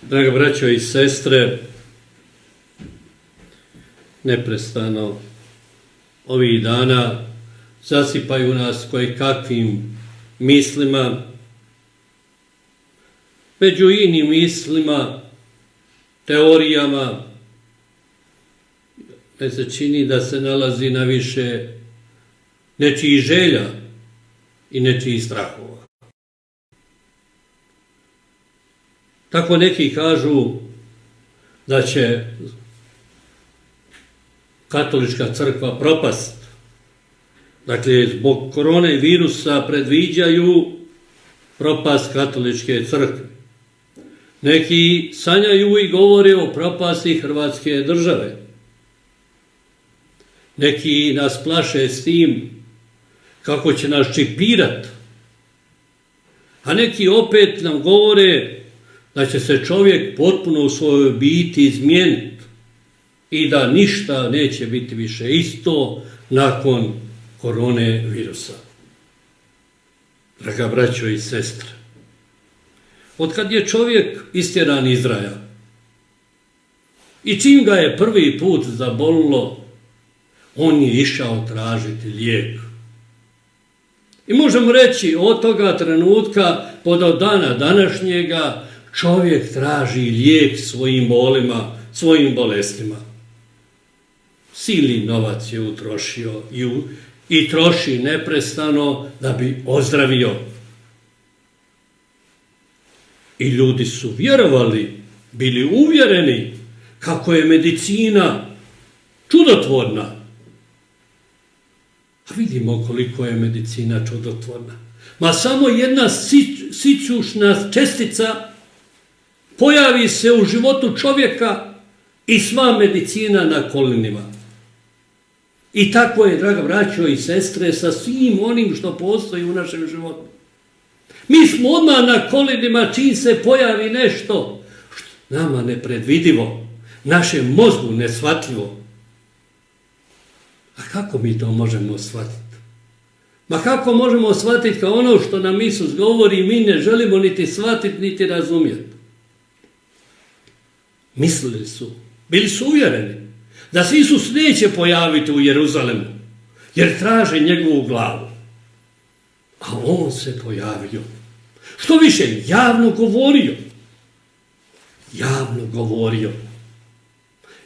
Draga braćo i sestre, neprestano ovih dana zasipaju nas kojekakvim mislima, među inim mislima, teorijama, me se čini da se nalazi na više nečijih želja i nečijih strahova. Tako neki kažu da će katolička crkva propast. Dakle, zbog korone virusa predviđaju propast katoličke crkve. Neki sanjaju i govore o propasti Hrvatske države. Neki nas plaše s tim kako će nas čipirati. A neki opet nam govore da će se čovjek potpuno u svojoj biti izmijeniti i da ništa neće biti više isto nakon korone virusa. Draga braćo i sestre, otkad je čovjek istjeran iz raja i čim ga je prvi put zabolilo, on je išao tražiti lijek. I možemo reći od toga trenutka pa do dana današnjega čovjek traži lijek svojim bolima, svojim bolestima. Silni novac je utrošio i troši neprestano da bi ozdravio. I ljudi su vjerovali, bili uvjereni kako je medicina čudotvorna. A vidimo koliko je medicina čudotvorna. Ma samo jedna sićušna čestica pojavi se u životu čovjeka i sva medicina na kolenima. I tako je, draga braćo i sestre, sa svim onim što postoji u našem životu. Mi smo odmah na kolenima čim se pojavi nešto što nama nepredvidivo, našem mozgu neshvatljivo. A kako mi to možemo shvatiti? Ma kako možemo shvatiti kao ono što nam Isus govori mi ne želimo niti shvatiti niti razumjeti? Mislili su, bili su uvjereni da se Isus neće pojaviti u Jeruzalemu jer traže njegovu glavu. A on se pojavio. Što više, javno govorio.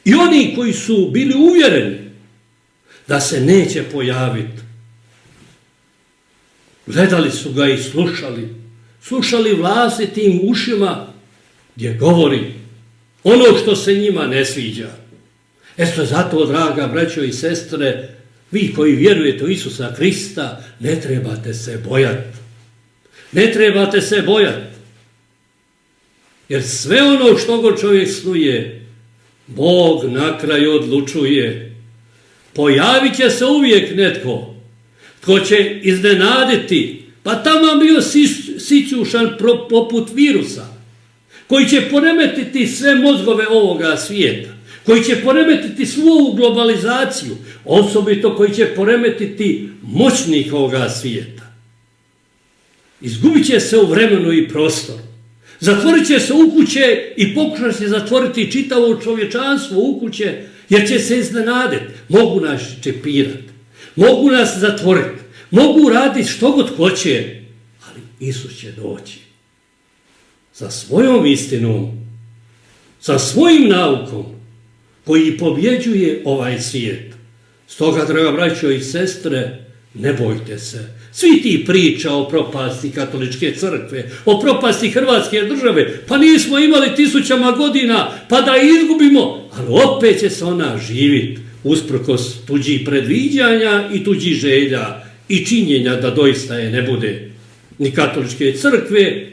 I oni koji su bili uvjereni da se neće pojaviti, gledali su ga i slušali vlastitim ušima gdje govori ono što se njima ne sviđa. Eto zato, draga braćo i sestre, vi koji vjerujete u Isusa Krista, ne trebate se bojati. Ne trebate se bojati. Jer sve ono što god čovjek snuje, Bog na kraju odlučuje. Pojavit će se uvijek netko tko će iznenaditi, pa tamo bio sićušan poput virusa, koji će poremetiti sve mozgove ovoga svijeta, koji će poremetiti svu globalizaciju, osobito koji će poremetiti moćnik ovoga svijeta. Izgubit će se u vremenu i prostoru. Zatvorit će se u kuće i pokušat će zatvoriti čitavo čovječanstvo u kuće, jer će se iznenaditi. Mogu nas čepirati, mogu nas zatvoriti, mogu raditi što god hoće, ali Isus će doći sa svojom istinom, sa svojim naukom, koji pobjeđuje ovaj svijet. Stoga, draga braćo i sestre, ne bojte se. Svi ti priča o propasti katoličke crkve, o propasti Hrvatske države, pa nismo imali tisućama godina, pa da izgubimo, ali opet će se ona živjeti usprkos tuđih predviđanja i tuđih želja i činjenja da doista je ne bude ni katoličke crkve,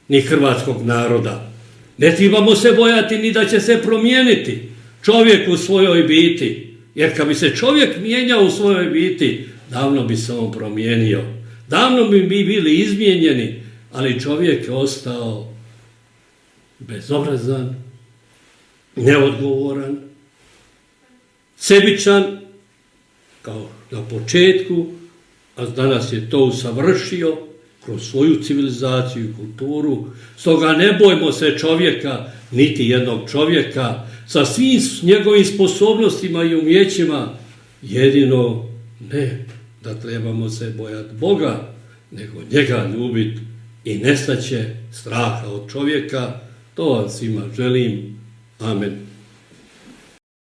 ni hrvatskog naroda. Ne trebamo se bojati ni da će se promijeniti čovjek u svojoj biti, jer kad bi se čovjek mijenjao u svojoj biti, davno bi se on promijenio. Davno bi mi bili izmijenjeni, ali čovjek je ostao bezobrazan, neodgovoran, sebičan, kao na početku, a danas je to usavršio, kroz svoju civilizaciju i kulturu. Stoga ne bojmo se čovjeka, niti jednog čovjeka, sa svim njegovim sposobnostima i umjećima. Jedino ne da trebamo se bojati Boga, nego njega ljubiti i nestaće straha od čovjeka. To vam svima želim. Amen.